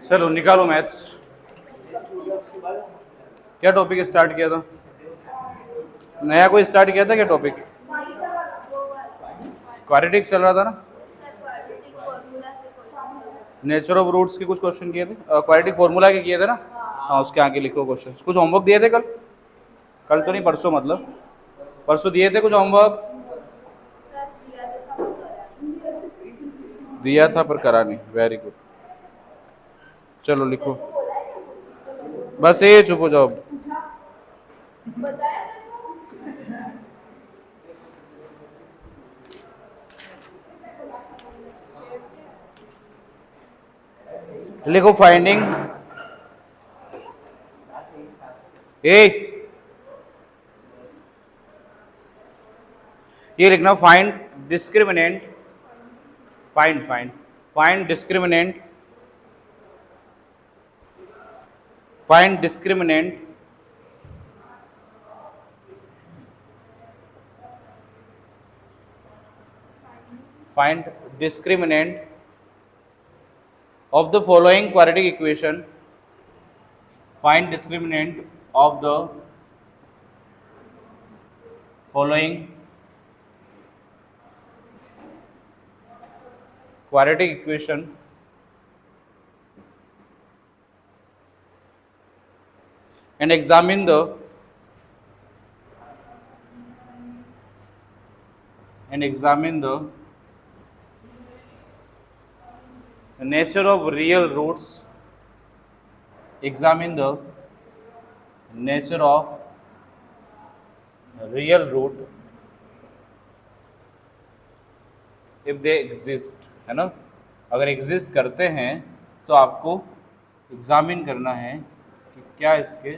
चलो निकालो मैथ्स। क्या टॉपिक स्टार्ट किया था? नया कोई स्टार्ट किया था क्या टॉपिक? क्वाड्रेटिक चल रहा था ना? नेचर ऑफ रूट्स के कुछ क्वेश्चन किए थे, क्वाड्रेटिक फॉर्मूला के किए थे ना? हाँ, उसके आगे लिखो क्वेश्चन। कुछ होमवर्क दिए थे कल? कल तो नहीं, परसों मतलब। परसों दिए थे कुछ होमवर्क? दिया था पर करा नहीं। Very good. चलो लिखो, बस ये चुप हो जाओ। लिखो फाइंडिंग ए, ये लिखना find discriminant, find discriminant, find discriminant find discriminant of the following quadratic equation. Find discriminant of the following quadratic equation and examine the nature of real roots. Examine the nature of real root if they exist, है ना? अगर exist करते हैं तो आपको examine करना है कि क्या इसके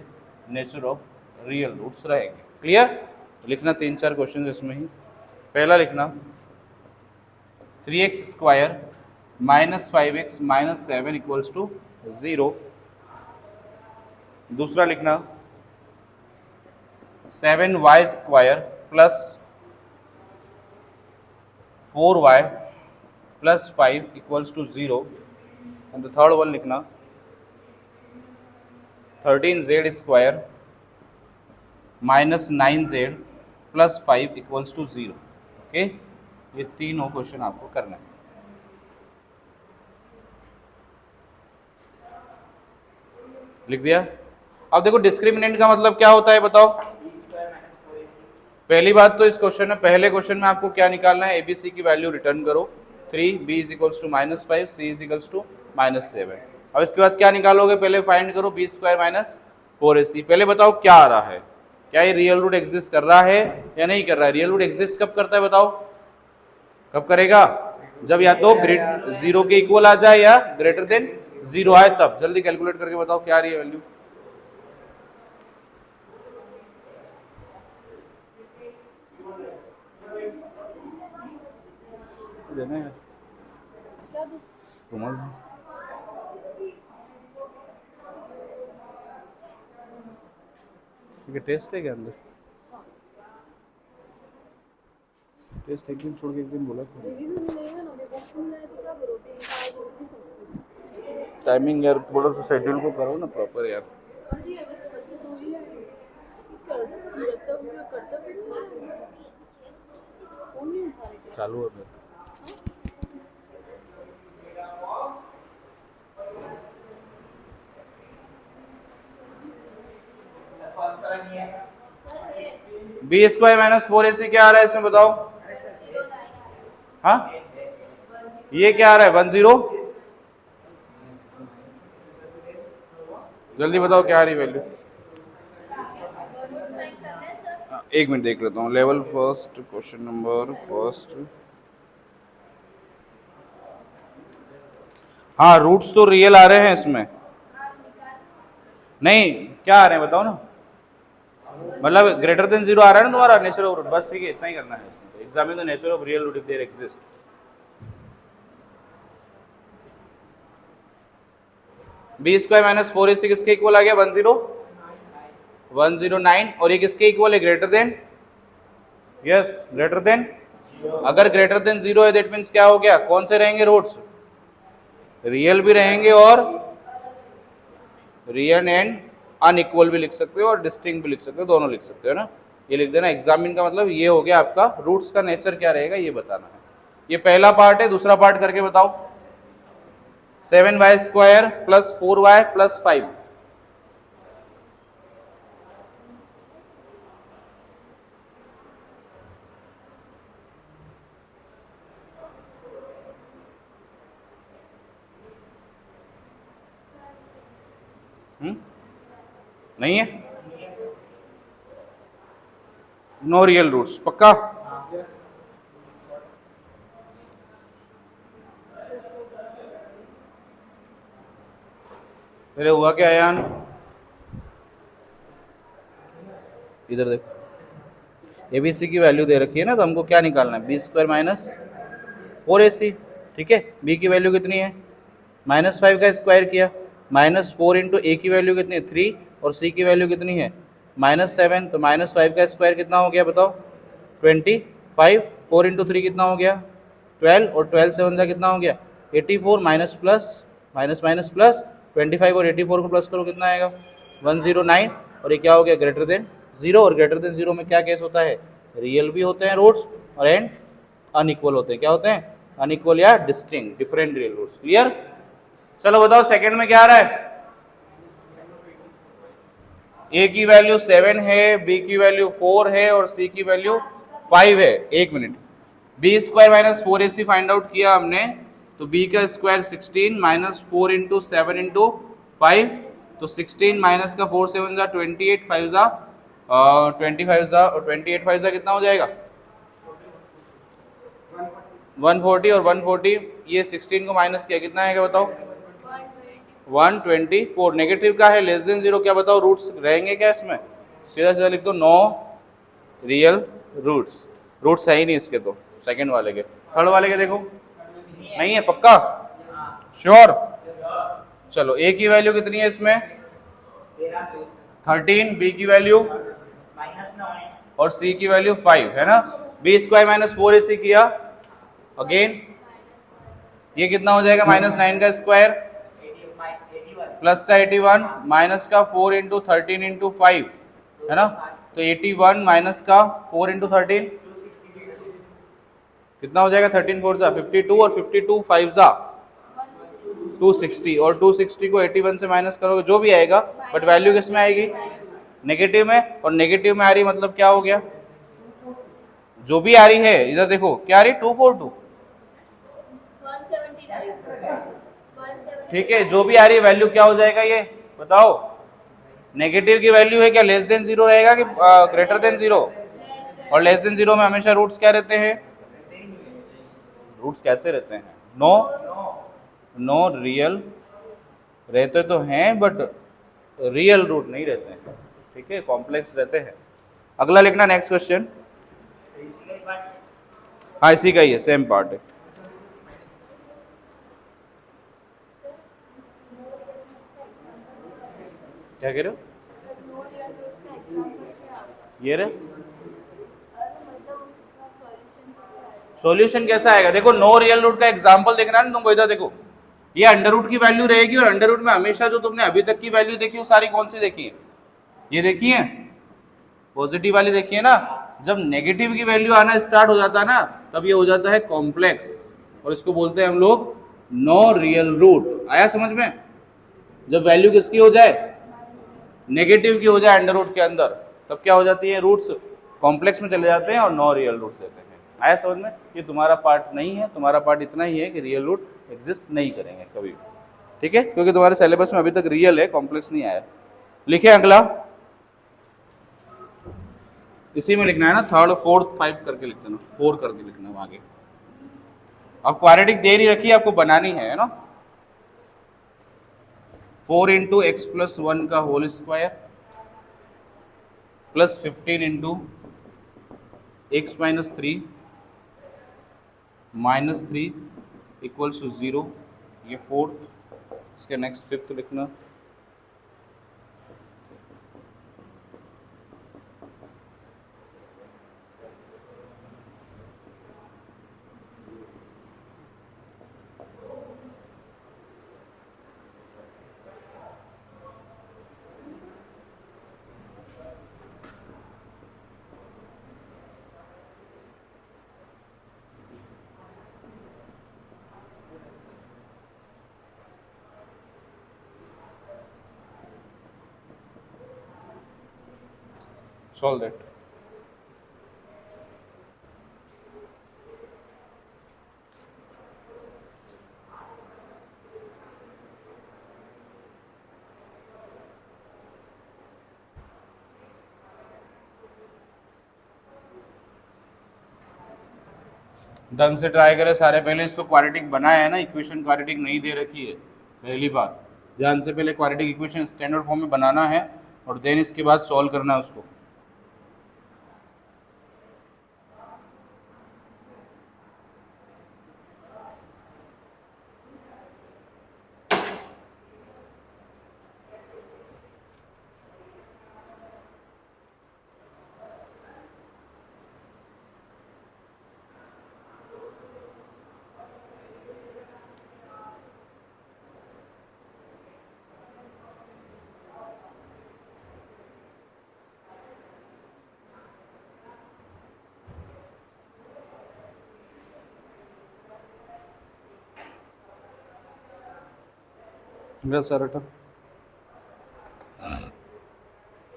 नेचर ऑफ रियल रूट्स रहेंगे। क्लियर? लिखना 3-4 क्वेश्चन इसमें ही। पहला लिखना 3x square minus 5x minus 7 equals to 0। दूसरा लिखना 7y square plus 4y plus 5 equals to 0। And the third one लिखना 13z square minus 9z plus 5 equals to 0। Okay, ये तीनों क्वेश्चन आपको करना है। लिख दिया? अब देखो डिस्क्रिमिनेंट का मतलब क्या होता है बताओ। पहली बात तो इस क्वेश्चन में, पहले क्वेश्चन में आपको क्या निकालना है, एबीसी की वैल्यू रिटर्न करो। 3, b is equals to minus 5, c is equals to minus 7। अब इसके बाद क्या निकालोगे, पहले फाइंड करो बी स्क्वायर माइनस 4ac। पहले बताओ क्या आ रहा है, क्या ये रियल रूट एग्जिस्ट कर रहा है या नहीं कर रहा है। रियल रूट एग्जिस्ट कब करता है बताओ, कब करेगा? जब या तो ग्रेटर 0 के इक्वल आ जाए या ग्रेटर देन 0 आए तब। जल्दी कैलकुलेट करके बताओ क्या आ रही है वैल्यू। देना है रुमाल, ठीक है। टेस्ट है क्या अंदर? टेस्ट एक दिन छोड़ के एक दिन बोला था। टाइमिंग यार थोड़ा सा शेड्यूल को करो ना प्रॉपर यार। चालू है बी स्क्वायर माइनस 4ac क्या आ रहा है इसमें बताओ। हाँ, ये क्या आ रहा है 10। जल्दी बताओ क्या आ रही वैल्यू। एक मिनट देख लेता हूँ। Level first question number first. हाँ, रूट्स तो रियल आ रहे हैं इसमें। नहीं, क्या आ रहे हैं बताओ ना। मतलब ग्रेटर देन 0 आ रहा है ना तुम्हारा नेचर ऑफ रूट। बस ठीक है, इतना ही करना है इसमें। Examine the nature of real root if there exist. B square minus 4ac किसके इक्वल आ गया 109। और ये किसके इक्वल है, greater than, yes greater than. अगर ग्रेटर देन 0 है दैट मीन्स क्या हो गया, कौन से रहेंगे रूट्स, रियल भी रहेंगे और रियल एंड अनइक्वल भी लिख सकते हो और डिस्टिंक्ट भी लिख सकते हो, दोनों लिख सकते हो ना। ये लिख देना। एग्जामिन का मतलब ये हो गया आपका रूट्स का नेचर क्या रहेगा ये बताना है। ये पहला पार्ट है। दूसरा पार्ट करके बताओ। 7y² plus 4y plus 5। नहीं है, नो रियल रूट्स, पक्का। मेरे हुआ क्या यान, इधर देखो, एबीसी की वैल्यू दे रखी है ना, तो हमको क्या निकालना है, b² माइनस 4ac। ठीक है, b की वैल्यू कितनी है, -5 का स्क्वायर किया, -4 इंटू ए की वैल्यू कितनी है 3 और c की वैल्यू कितनी है -7, तो -5 का स्क्वायर कितना हो गया बताओ 25। 4 इंटू 3 कितना हो गया 12 और 12 7 का कितना हो गया 84, minus plus minus minus plus 25 और 84 को प्लस करो कितना आएगा 109। और ये क्या हो गया ग्रेटर देन 0, और ग्रेटर देन 0 में क्या केस होता है, रियल भी होते हैं रूट्स और एंड अनइक्वल होते हैं। क्या होते हैं, अनइक्वल या distinct, different real roots. Clear. चलो बताओ सेकंड में क्या आ रहा है, ए की वैल्यू 7 है, बी की वैल्यू 4 है और सी की वैल्यू 5 है। एक minute, b² minus 4ac find out किया हमने, तो b का स्क्वायर 16 माइनस 4 इंटू 7 इंटू 5, तो 16 माइनस का 4 7 जा 28 5 जा 25 जा 28 5 जा कितना हो जाएगा 140, और 140 ये 16 को माइनस किया कितना आएगा बताओ 124। नेगेटिव का है लेस देन 0, क्या बताओ रूट्स रहेंगे क्या इसमें, सीधा सीधा लिख दो नो रियल रूट्स। रूट्स है ही नहीं इसके, तो सेकंड वाले के। थर्ड वाले के देखो, नहीं है, पक्का श्योर। चलो ए की वैल्यू कितनी है इसमें 13, बी की वैल्यू और सी की वैल्यू 5 है ना। b² माइनस 4ac किया, अगेन ये कितना हो जाएगा -9 का स्क्वायर प्लस का 81 माइनस का 4 इंटू 13 इंटू 5 है ना, तो 81 माइनस का 4 इंटू 13 कितना हो जाएगा 13 4 जा 52 और 52 5 जा 260, और 260 को 81 से माइनस करोगे जो भी आएगा, बट वैल्यू किस में आएगी नेगेटिव में, और नेगेटिव में आ रही मतलब क्या हो गया, जो भी आ रही है इधर देखो क्या आ रही 242। ठीक है, जो भी आ रही है वैल्यू क्या हो जाएगा ये बताओ, नेगेटिव की वैल्यू है क्या लेस देन 0 रहेगा कि ग्रेटर देन 0, और लेस देन 0 में हमेशा रूट्स क्या रहते हैं, रूट्स कैसे रहते हैं, नो नो रियल रहते तो हैं बट रियल रूट नहीं रहते हैं। ठीक है, कॉम्प्लेक्स रहते हैं। अगला लिखना नेक्स्ट क्वेश्चन। हाँ इसी का ही है, सेम पार्ट है। क्या कह रहे हो, ये रहे सॉल्यूशन कैसा आएगा, देखो नो रियल रूट का एग्जांपल देखना है ना तुमको, इधर देखो ये अंडर रूट की वैल्यू रहेगी, और अंडर रूट में हमेशा जो तुमने अभी तक की वैल्यू देखी वो सारी कौन सी देखी है, ये देखी है पॉजिटिव वाली देखी है ना। जब नेगेटिव की वैल्यू आना स्टार्ट हो जाता है ना, तब ये हो जाता है कॉम्प्लेक्स, और इसको बोलते हैं हम लोग नो रियल रूट। आया समझ में, जब वैल्यू किसकी हो जाए नेगेटिव की हो जाए अंडर रूट के अंदर, तब क्या हो जाती है रूट्स कॉम्प्लेक्स में चले जाते हैं और नो रियल रूट्स देते हैं। आया समझ में, ये तुम्हारा पार्ट नहीं है, तुम्हारा पार्ट इतना ही है कि रियल रूट एग्जिस्ट नहीं करेंगे कभी। ठीक है, क्योंकि तुम्हारे सिलेबस में अभी तक रियल है, कॉम्प्लेक्स नहीं आया। लिखे अगला, इसी में लिखना है ना, थर्ड फोर्थ 5 करके लिख देना, 4 करके लिखना आगे। अब क्वाड्रेटिक दे रही रखी है, आपको बनानी है ना। 4 इंटू एक्स प्लस 1 का whole square plus 15 into x minus 3 minus 3 equals to 0, ये फोर्थ। इसके नेक्स्ट फिफ्थ लिखना, सॉल्व दैट। ढंग से ट्राई करें सारे। पहले इसको क्वाड्रेटिक बनाया है ना, इक्वेशन क्वाड्रेटिक नहीं दे रखी है पहली बार। ध्यान से पहले क्वाड्रेटिक इक्वेशन स्टैंडर्ड फॉर्म में बनाना है और देन इसके बाद सॉल्व करना है उसको। सर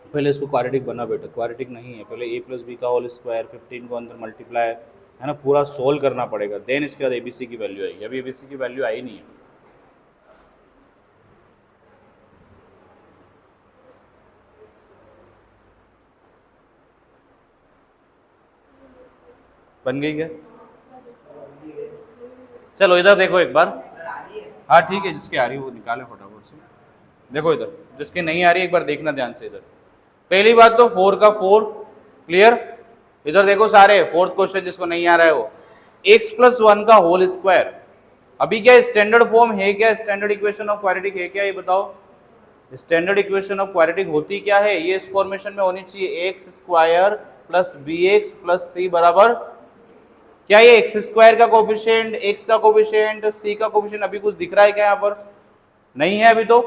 पहले इसको क्वाड्रेटिक बना बेटा, क्वाड्रेटिक नहीं है। पहले a प्लस बी का होल स्क्वायर 15 को अंदर मल्टीप्लाई है ना, पूरा सोल्व करना पड़ेगा। देन इसके बाद एबीसी की वैल्यू आएगी। अभी एबीसी की वैल्यू आई नहीं है। बन गई क्या? चलो इधर देखो एक बार। हाँ ठीक है, जिसके आ रही है वो निकाले फटाफट से। देखो इधर, जिसके नहीं आ रही एक बार देखना ध्यान से। इधर पहली बात तो 4 का 4 क्लियर। इधर देखो सारे, फोर्थ क्वेश्चन जिसको नहीं आ रहा है वो x प्लस 1 का होल स्क्वायर। अभी क्या स्टैंडर्ड फॉर्म है? क्या स्टैंडर्ड इक्वेशन ऑफ क्वाड्रेटिक है क्या? ये बताओ। स्टैंडर्ड इक्वेशन ऑफ क्वाड्रेटिक होती क्या है? ये इस फॉर्मेशन में होनी चाहिए, x square plus B x plus सी बराबर क्या? ये एक्स स्क्वायर का कोफिशिएंट, एक्स का कोफिशिएंट, सी का कोफिशिएंट अभी कुछ दिख रहा है क्या यहाँ पर? नहीं है अभी तो।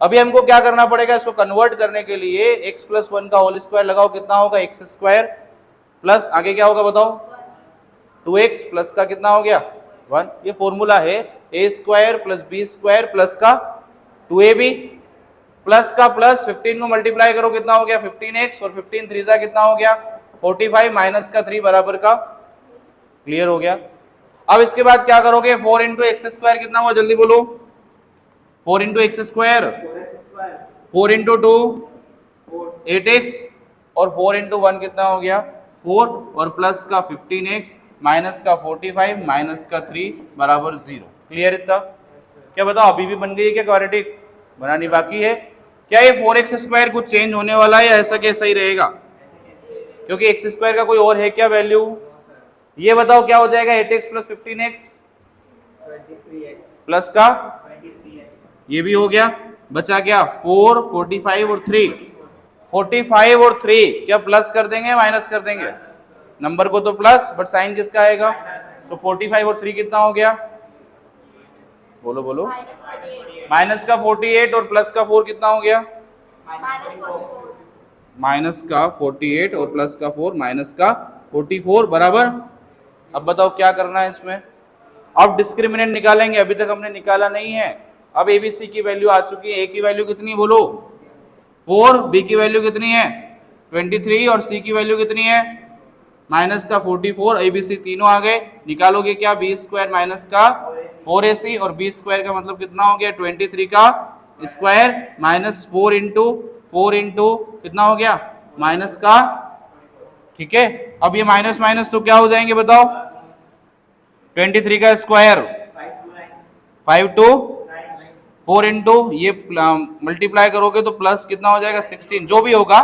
अभी हमको क्या करना पड़ेगा? इसको कन्वर्ट करने के लिए x प्लस 1 का होल स्क्वायर लगाओ, कितना होगा? एक्स स्क्वायर प्लस आगे क्या होगा बताओ? 2x प्लस का कितना हो गया? 1। ये फॉर्मूला है, a square plus b square plus का 2ab प्लस का प्लस 15 को मल्टीप्लाई करो, कितना हो गया? 15x और 15 3 कितना हो गया? 45 माइनस का 3 बराबर का। क्लियर हो गया। अब इसके बाद क्या करोगे? 4 इंटू एक्स स्क्वायर कितना हुआ जल्दी बोलो? 4 into x square, 4 into 2 8x और 4 इंटू 1 कितना हो गया? 4 और प्लस का 15x माइनस का 45 माइनस का 3 बराबर 0। क्लियर इतना? क्या बताओ अभी भी बन गई है क्या क्वाड्रेटिक? बनानी बाकी है। क्या ये 4x स्क्वायर कुछ चेंज होने वाला है या ऐसा कैसा ही रहेगा? क्योंकि एक्स स्क्वायर का कोई और है क्या वैल्यू? ये बताओ क्या हो जाएगा? 8x plus 15x 23x plus का 23x, ये भी हो गया। बचा क्या? 4 45 और 3। 45 और 3 क्या प्लस कर देंगे माइनस कर देंगे? नंबर को तो प्लस, बट साइन किसका आएगा? तो 45 और 3 कितना हो गया? बोलो बोलो। माइनस का 48 और प्लस का 4 कितना हो गया? माइनस का 48 और प्लस का 4 माइनस का 44 बराबर। अब बताओ क्या करना है इसमें? अब डिस्क्रिमिनेंट निकालेंगे, अभी तक हमने निकाला नहीं है। अब एबीसी की वैल्यू आ चुकी है। ए की वैल्यू कितनी बोलो? 4, बी की वैल्यू कितनी है? 23 और सी की वैल्यू कितनी है? माइनस का 44। एबीसी तीनों आ गए। निकालोगे क्या? बी स्क्वायर माइनस का 4ac और बी स्क्वायर का मतलब कितना हो गया? 23 का स्क्वायर माइनस 4 इंटू कितना हो गया? माइनस का। ठीक है, अब ये माइनस माइनस तो क्या हो जाएंगे बताओ? 23 का स्क्वायर 5 टू 4 इंटू ये मल्टीप्लाई करोगे तो प्लस कितना हो जाएगा? 16। जो भी होगा,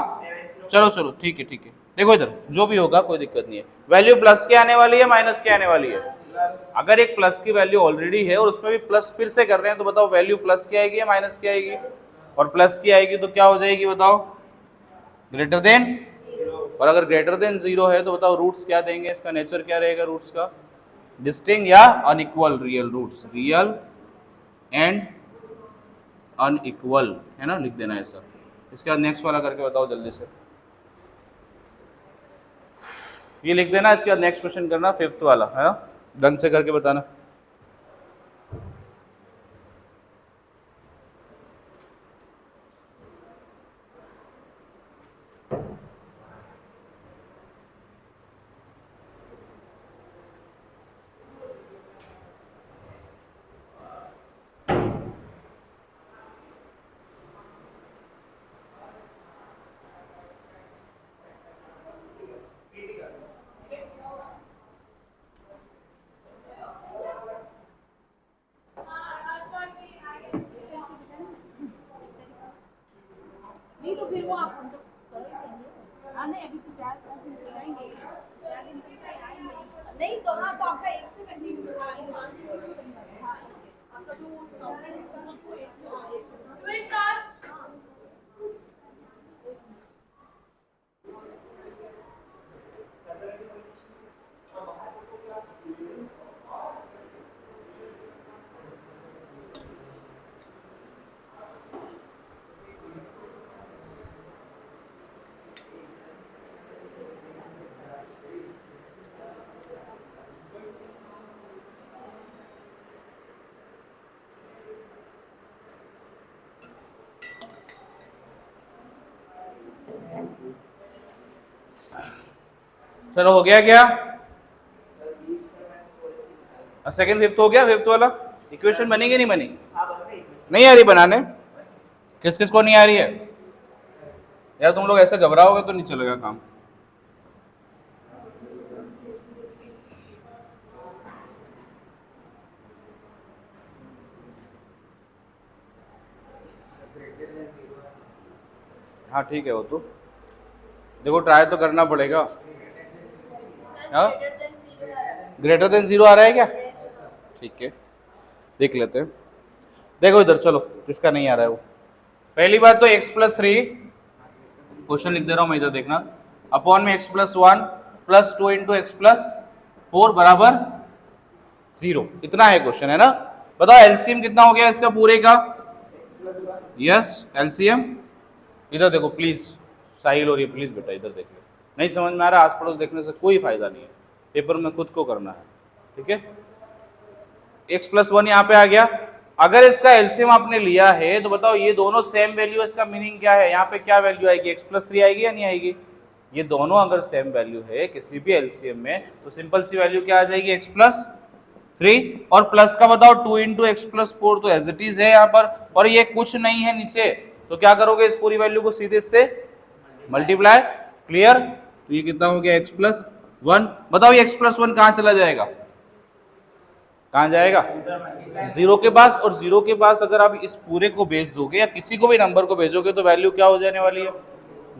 चलो चलो ठीक है ठीक है। देखो इधर जो भी होगा कोई दिक्कत नहीं है। वैल्यू प्लस के आने वाली है माइनस के आने वाली है? अगर एक प्लस की वैल्यू ऑलरेडी है और उसमें भी प्लस फिर से कर रहे हैं तो बताओ वैल्यू प्लस की आएगी या माइनस की आएगी? और प्लस की आएगी तो क्या हो जाएगी बताओ? Greater than. और अगर ग्रेटर देन 0 है तो बताओ रूट्स क्या देंगे? इसका नेचर क्या रहेगा रूट्स का? डिस्टिंक्ट या unequal real roots. Real and unequal है ना, लिख देना ऐसा। इसके बाद नेक्स्ट वाला करके बताओ जल्दी से। ये लिख देना, इसके बाद नेक्स्ट क्वेश्चन करना, 5th वाला है ना, ढंग से करके बताना। नहीं तो हाँ, तो आपका एक से कंटिन्यू आपका जो काउंटर है इसका आपको एक से चलो हो गया क्या? सेकंड फिफ्थ हो गया, फिफ्थ वाला इक्वेशन बनेगी नहीं बनेगी? नहीं आ रही बनाने? किस किस को नहीं आ रही है यार? तुम लोग ऐसे घबराओगे तो नहीं चलेगा काम। हाँ ठीक है, वो तो देखो ट्राई तो करना पड़ेगा। हाँ ग्रेटर देन जीरो आ रहा है क्या? ठीक है देख लेते हैं। देखो इधर चलो, जिसका नहीं आ रहा है वो। पहली बात तो x प्लस थ्री, क्वेश्चन लिख दे रहा हूं मैं, इधर देखना। अपॉन में x plus one plus two into x plus four बराबर जीरो, इतना है क्वेश्चन, है ना? बताओ एलसीएम कितना हो गया इसका पूरे का? Yes LCM. इधर देखो प्लीज, साहिल और ये प्लीज बेटा इधर देख लो। नहीं समझ में आ रहा, आस पड़ोस देखने से कोई फायदा नहीं है, पेपर में खुद को करना है, ठीक है? x प्लस वन यहाँ पे आ गया। अगर इसका एलसीएम आपने लिया है तो बताओ ये दोनों सेम वैल्यू, इसका मीनिंग क्या है? यहाँ पे क्या वैल्यू आएगी? x प्लस थ्री आएगी या नहीं आएगी? ये दोनों अगर सेम वैल्यू है किसी भी एलसीएम में तो सिंपल सी वैल्यू क्या आ जाएगी? x plus three. और प्लस का बताओ to into x plus four, तो एज इट इज है यहाँ पर, और ये कुछ नहीं है नीचे, तो क्या करोगे? इस पूरी वैल्यू को सीधे से मल्टीप्लाई। क्लियर? तो ये कितना हो गया? x plus one. बताओ ये x प्लस वन कहाँ चला जाएगा? कहाँ जाएगा? जीरो के पास। और जीरो के पास अगर आप इस पूरे को भेज दोगे या किसी को भी नंबर को भेजोगे तो वैल्यू क्या हो जाने वाली है?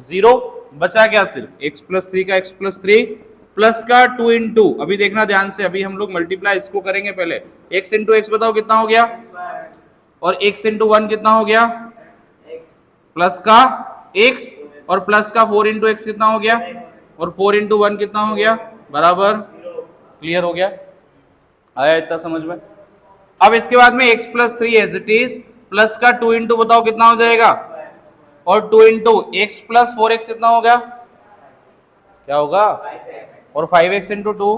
जीरो। बचा क्या? सिर्फ x प्लस थ्री का x प्लस थ्री प्लस का टू इंटू, अभी देखना ध्यान से, अभी हम लोग मल्टीप्लाई इसको करेंगे पहले। x इंटू एक्स बताओ कितना हो गया? और x इंटू वन कितना हो गया? प्लस का x, और प्लस का फोर इंटू एक्स कितना हो गया? और फोर इंटू वन कितना हो गया? बराबर। क्लियर हो गया? आया इतना समझ में? अब इसके बाद में x plus three as it is, plus का टू इंटू बताओ कितना हो जाएगा? और two into x plus four x कितना हो गया? क्या होगा? और five x into two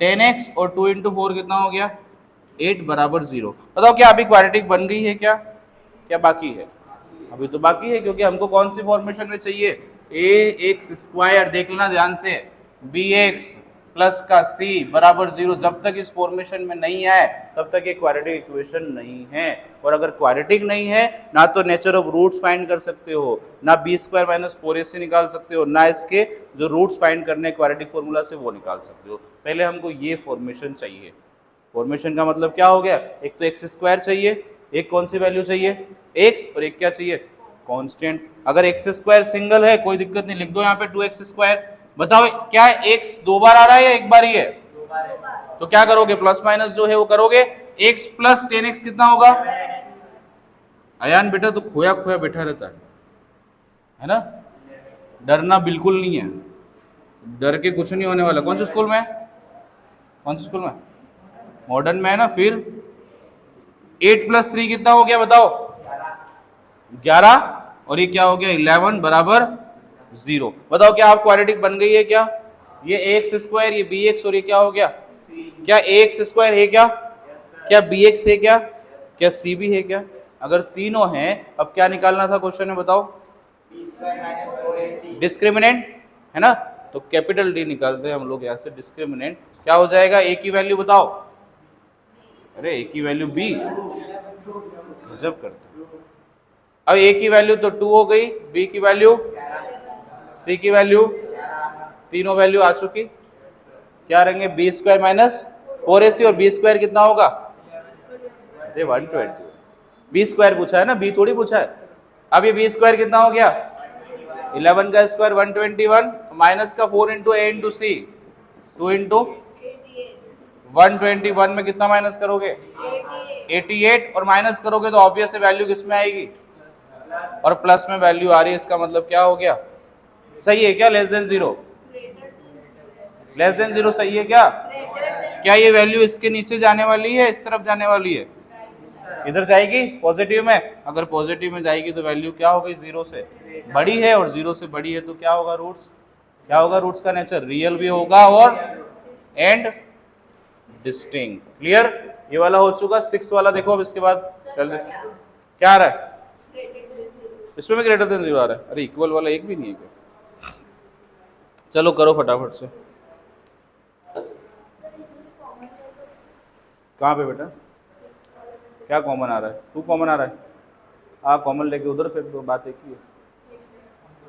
ten x, और टू इंटू फोर कितना हो गया? एट बराबर जीरो। बताओ क्या अभी क्वाड्रेटिक बन गई है क्या? क्या बाकी है? अभी तो बाकी है, क्योंकि हमको कौन सी फॉर्मेशन में चाहिए? ए एक्स स्क्वायर, देख लेना ध्यान से, बी एक्स प्लस का सी बराबर जीरो। जब तक इस फॉर्मेशन में नहीं आए तब तक ये क्वाड्रेटिक इक्वेशन नहीं है। और अगर क्वाड्रेटिक नहीं है, ना तो नेचर ऑफ रूट्स फाइंड कर सकते हो, ना बी स्क्वायर माइनस फोर ए से निकाल सकते हो, ना इसके जो रूट्स फाइंड करने क्वाड्रेटिक फॉर्मूला से वो निकाल सकते हो। पहले हमको ये फॉर्मेशन चाहिए। फॉर्मेशन का मतलब क्या हो गया? एक तो एक्स स्क्वायर चाहिए, एक कौन सी वैल्यू चाहिए? एक्स, और एक क्या चाहिए? कांस्टेंट। अगर एक्स स्क्वायर सिंगल है कोई दिक्कत नहीं, लिख दो यहाँ पे टू एक्स स्क्वायर। बताओ क्या एक्स दो बार आ रहा है या एक बार ही है? तो क्या करोगे? प्लस माइनस जो है वो करोगे। एक्स प्लस टेन एक्स कितना होगा? अयान बेटा तो खोया खोया बैठा रहता है ना? डरना बिल्कुल नहीं है, डर के कुछ नहीं होने वाला। कौन से स्कूल में है? कौन से स्कूल में? मॉडर्न में है ना? फिर 8 प्लस थ्री कितना हो गया बताओ? 11। और ये क्या हो गया? 11 बराबर जीरो। बताओ क्या आप क्वाड्रेटिक बन गई है क्या? ये एक्स स्क्वायर, ये बी एक्स, और ये क्या हो गया? क्या एक्स स्क्वायर है क्या? क्या बी एक्स है क्या? क्या सी भी है क्या? अगर तीनों हैं, अब क्या निकालना था क्वेश्चन में बताओ? डिस्क्रिमिनेंट, है ना? तो कैपिटल डी निकालते हैं हम लोग यहाँ से, डिस्क्रिमिनेंट। क्या हो जाएगा? ए की वैल्यू बताओ। अरे ए की वैल्यू बी, गजब करते। अब ए की वैल्यू तो 2 हो गई, बी की वैल्यू, सी की वैल्यू, तीनों वैल्यू आ चुकी। क्या रहेंगे? बी स्क्वायर माइनस फोर ए सी, और बी स्क्वायर कितना होगा? 120। बी स्क्वायर पूछा है ना, बी थोड़ी पूछा है। अब ये बी स्क्वायर कितना हो गया 11 का स्क्वायर 121, माइनस का 4 इंटू ए इंटू सी 2 इंटू 121 में कितना माइनस करोगे 88 और माइनस करोगे तो ऑब्वियस वैल्यू किस में आएगी और प्लस में वैल्यू आ रही है, इसका मतलब क्या हो गया सही है क्या लेस देन जीरो सही है क्या ये वैल्यू इसके नीचे जाने वाली है इस तरफ जाने वाली है इधर जाएगी पॉजिटिव में, अगर पॉजिटिव में जाएगी तो वैल्यू क्या हो गई जीरो से बड़ी है और जीरो से बड़ी है तो क्या होगा रूट्स का नेचर रियल भी होगा और एंड डिस्टिंक्ट। क्लियर, ये वाला हो चुका। 6 वाला देखो अब इसके बाद जल्दी क्या आ रहा है इसमें भी ग्रेटर देन जीरो आ रहा है, अरे इक्वल वाला एक भी नहीं है क्या, चलो करो फटाफट से। कहाँ पे बेटा क्या कॉमन आ रहा है 2 कॉमन आ रहा है, हाँ कॉमन लेके उधर फिर तो बात एक ही है,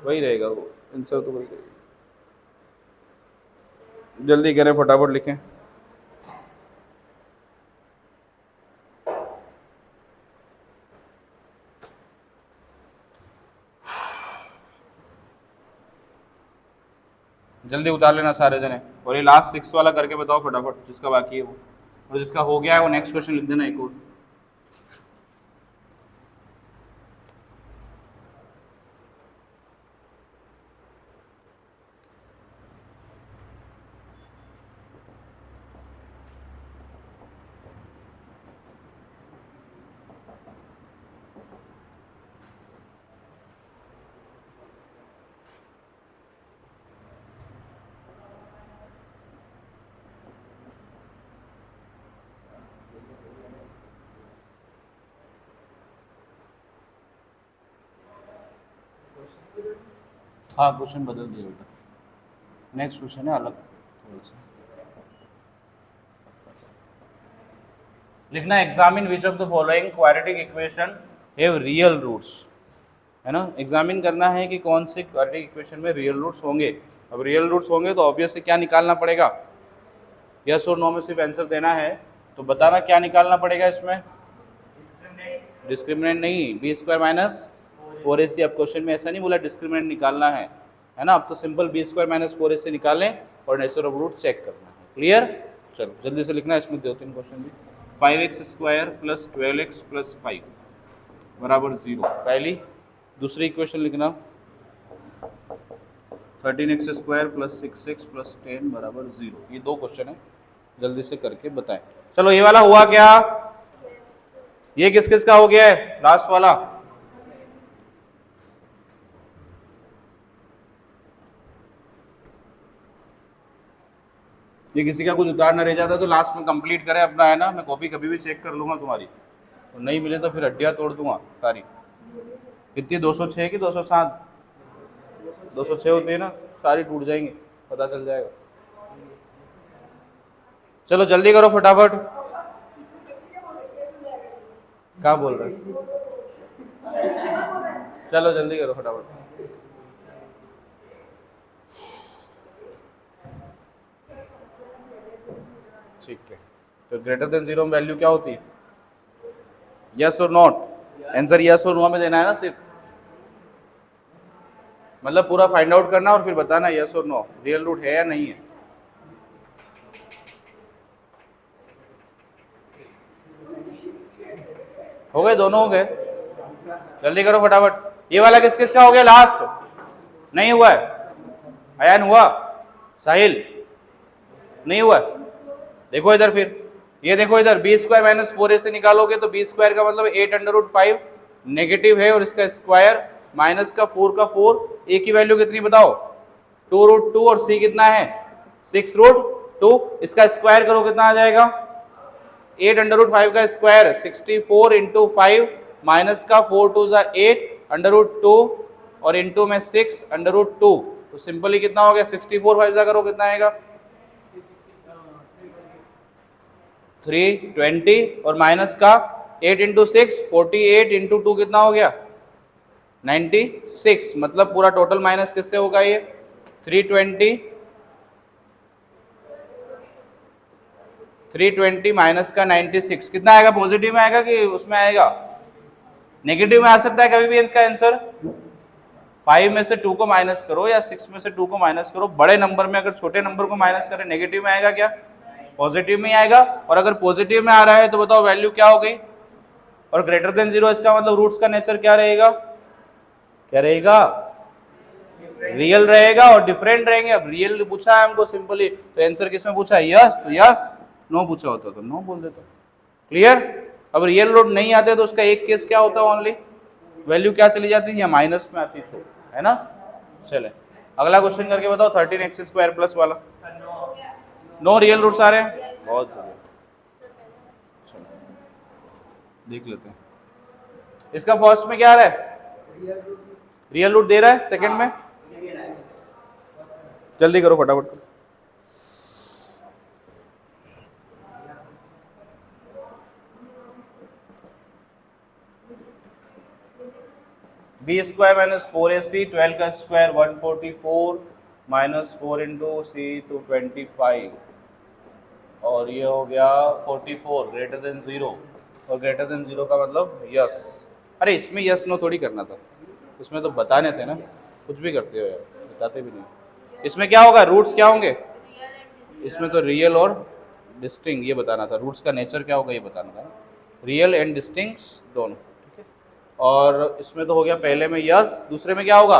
वही रहेगा वो आंसर तो वही रहेगा। जल्दी करें फटाफट लिखें। जल्दी उतार लेना सारे जने, और ये लास्ट 6 वाला करके बताओ फटाफट जिसका बाकी है वो, और जिसका हो गया है वो नेक्स्ट क्वेश्चन लिख देना एक और। हाँ क्वेश्चन बदल दिया बेटा, नेक्स्ट क्वेश्चन है अलग थोड़ा सा लिखना। Examine which of the following quadratic equation have real roots, है ना, एग्जामिन करना है कि कौन से क्वाड्रेटिक इक्वेशन में रियल रूट्स होंगे। अब रियल रूट्स होंगे तो ऑब्वियसली क्या निकालना पड़ेगा, यस और नो में सिर्फ आंसर देना है, तो बताना क्या निकालना पड़ेगा इसमें, डिस्क्रिमिनेंट नहीं, बी स्क्वायर माइनस 4ac। अब क्वेश्चन में ऐसा नहीं बोला डिस्क्रिमिनेंट निकालना है ना, अब तो simple B square minus 4ac निकालें और नेचर ऑफ रूट चेक करना है। क्लियर, चलो जल्दी से लिखना है, इसमें 2-3 क्वेश्चन भी। 5x square plus 12x plus 5 बराबर 0, पहली। दूसरी इक्वेशन लिखना 13x square plus 6x plus 10 बराबर 0। ये 2 क्वेश्चन है, जल्दी से करके बताएं। चलो ये वाला हुआ क्या, ये किस किस का हो गया है लास्ट वाला, ये किसी का कुछ उतार न रह जाता तो लास्ट में कंप्लीट करें अपना, है ना, मैं कॉपी कभी भी चेक कर लूंगा तुम्हारी, और नहीं मिले तो फिर हड्डियां तोड़ दूंगा सारी। कितनी 206 की 207, 206 होती है ना, सारी टूट जाएंगी, पता चल जाएगा। चलो जल्दी करो फटाफट, क्या बोल रहे हैं, चलो जल्दी करो फटाफट। ठीक है, तो ग्रेटर देन 0 में वैल्यू क्या होती है, यस और नॉट, आंसर यस और नो में देना है ना सिर्फ, मतलब पूरा फाइंड आउट करना और फिर बताना यस और नो रियल रूट है या नहीं है। हो गए, दोनों हो गए, जल्दी करो फटाफट। ये वाला किस किस का हो गया लास्ट, नहीं हुआ है, अयान हुआ, साहिल नहीं हुआ है, देखो इधर, फिर ये देखो इधर, बी स्क्वायर माइनस 4ac से निकालोगे तो बी स्क्वायर का मतलब 8√5 नेगेटिव है, और इसका स्क्वायर माइनस का 4 का 4, ए की वैल्यू कितनी बताओ 2√2, और सी कितना है 6√2, इसका स्क्वायर करो कितना आ जाएगा 8√5 का स्क्वायर 64 इंटू 5 माइनस का 4 2 8 √2 और इंटू में 6 √2, तो सिंपली कितना हो गया 64 5 करो कितना आएगा 320, और माइनस का 8 इंटू 6 48 इंटू 2 कितना हो गया 96, मतलब पूरा टोटल माइनस किससे होगा ये 320 माइनस का 96 कितना आएगा, पॉजिटिव में आएगा कि उसमें आएगा नेगेटिव में आ सकता है कभी भी इसका आंसर। 5 में से 2 को माइनस करो या 6 में से 2 को माइनस करो, बड़े नंबर में अगर छोटे नंबर को माइनस करें नेगेटिव में आएगा क्या? पॉजिटिव में आएगा। और अगर पॉजिटिव में आ रहा है तो बताओ वैल्यू क्या हो गई? और ग्रेटर देन 0 इसका मतलब रूट्स का नेचर क्या रहेगा? क्या रहेगा? रियल रहेगा और डिफरेंट रहेंगे। अब रियल पूछा है हमको सिंपली, तो आंसर किसमें पूछा है? यस, तो यस। नो पूछा होता तो नो बोल देता। क्लियर? अब रियल रूट नहीं आते तो उसका एक केस क्या होता है? ओनली वैल्यू क्या चली जाती है? या माइनस में आती तो, है ना? चले अगला क्वेश्चन करके बताओ। 13x² प्लस वाला। नो रियल रूट्स आ रहे हैं, बहुत बढ़िया। देख लेते हैं इसका फर्स्ट में क्या आ रहा है? रियल रूट दे रहा है। सेकंड में जल्दी करो, फटाफट करो। b² माइनस 4ac, 12 का स्क्वायर 144 माइनस 4 इंटू सी तो 25, और ये हो गया 44 ग्रेटर देन 0, और ग्रेटर देन 0 का मतलब यस। अरे इसमें यस नो थोड़ी करना था, इसमें तो बताने थे ना। कुछ भी करते हो यार, बताते भी नहीं। इसमें क्या होगा? रूट्स क्या होंगे? इसमें तो रियल और डिस्टिंग ये बताना था। रूट्स का नेचर क्या होगा ये बताना था। रियल एंड डिस्टिंग दोनों, ठीक है। और इसमें तो हो गया पहले में यस, दूसरे में क्या होगा?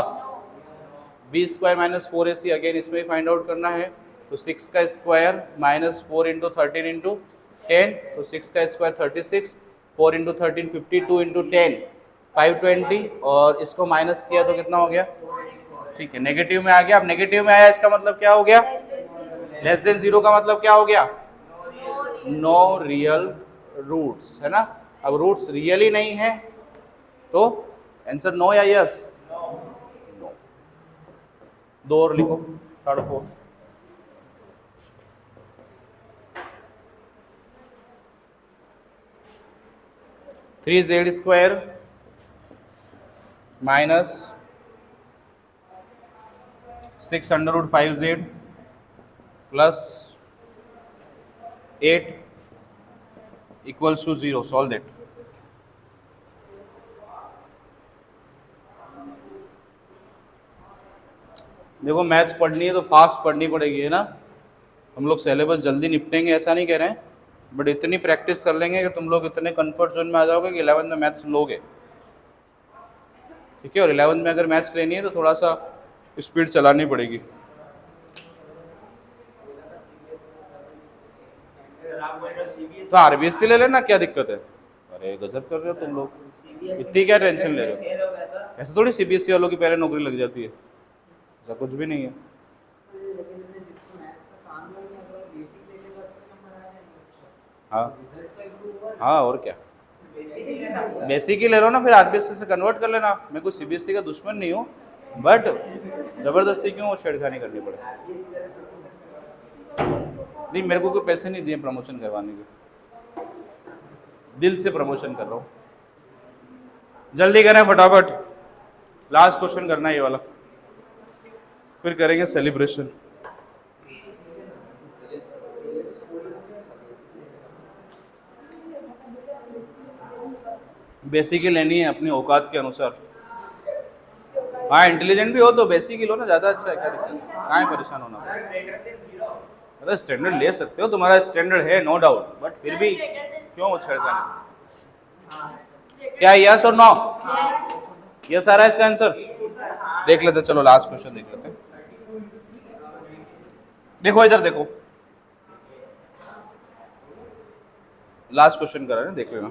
b² माइनस 4ac, अगेन इसमें ही फाइंड आउट करना है। तो 6 का स्क्वायर माइनस 4 इंटू 13 इंटू 10, तो 6 का स्क्वायर 36, 4 इंटू 13 52 इंटू 10 520, और इसको माइनस किया तो कितना हो गया? ठीक है, नेगेटिव में आ गया। अब नेगेटिव में आया इसका मतलब क्या हो गया? लेस देन 0 का मतलब क्या हो गया? नो रियल रूट्स, है ना। अब रूट्स रियल ही नहीं है तो आंसर नो या यस? नो। 2 और लिखो, 4.5। 3z² minus 6√5z plus 8 equals to 0। Solve that. देखो मैथ्स पढ़नी है तो फास्ट पढ़नी पड़ेगी, है ना। हम लोग सिलेबस जल्दी निपटेंगे ऐसा नहीं कह रहे हैं, बट इतनी प्रैक्टिस कर लेंगे कि तुम लोग इतने कंफर्ट जोन में आ जाओगे कि 11th में मैथ्स लोगे, ठीक है। और 11th में अगर मैथ्स लेनी है तो थोड़ा सा स्पीड चलानी पड़ेगी। तो आरबीएससी ले लेना, क्या दिक्कत है? अरे गजब कर रहे हो तुम लोग, इतनी क्या टेंशन ले रहे हो? ऐसे थोड़ी सीबीएसई वालों की पहले नौकरी लग जाती है, ऐसा कुछ भी नहीं है। हाँ हाँ, और क्या, बेसिक ही ले लो ना, फिर आरबीएससी से कन्वर्ट कर लेना। मैं कोई सीबीएसई का दुश्मन नहीं हूँ, बट जबरदस्ती क्यों छेड़खानी करनी पड़े? नहीं, मेरे को कोई पैसे नहीं दिए प्रमोशन करवाने के, दिल से प्रमोशन कर रहा हूँ। जल्दी करें फटाफट, लास्ट क्वेश्चन करना है ये वाला, फिर करेंगे सेलिब्रेशन। बेसिक ही लेनी है अपनी औकात के अनुसार। हाँ, इंटेलिजेंट भी हो तो बेसिक ही लो ना, ज़्यादा अच्छा है। क्या दिक्कत है? कहाँ है परेशान होना? अरे स्टैंडर्ड ले सकते हो, तुम्हारा स्टैंडर्ड है नो डाउट, बट फिर भी क्यों छेड़खानी? क्या यस और नो? यस आ रहा है इसका आंसर? देख लेते, चलो लास्ट क्वेश्चन देख लेते हैं। देखो इधर देखो, लास्ट क्वेश्चन कर रहे हैं, देख लेना।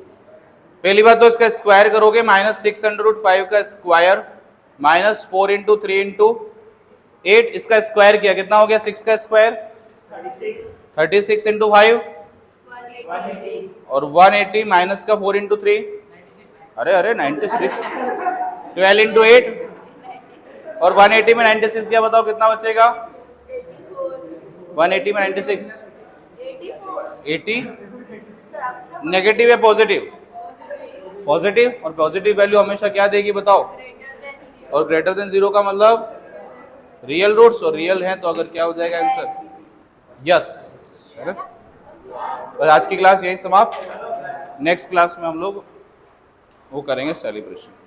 पहली बात तो इसका स्क्वायर करोगे, माइनस 6√5 का स्क्वायर माइनस 4 इंटू 3 इंटू 8, इसका स्क्वायर किया कितना हो गया? 6 का स्क्वायर 36 इंटू 5 और 180 माइनस का 4 इंटू 3, अरे 96, 12 इंटू 8 और 180 में 96 क्या बताओ कितना बचेगा? 180 में 96 80 नेगेटिव या पॉजिटिव? पॉजिटिव, और पॉजिटिव वैल्यू हमेशा क्या देगी बताओ? और ग्रेटर देन 0 का मतलब रियल रूट्स, और रियल है तो अगर क्या हो जाएगा आंसर? यस, है ना। और आज की क्लास यही समाप्त। नेक्स्ट क्लास में हम लोग वो करेंगे सेलिब्रेशन।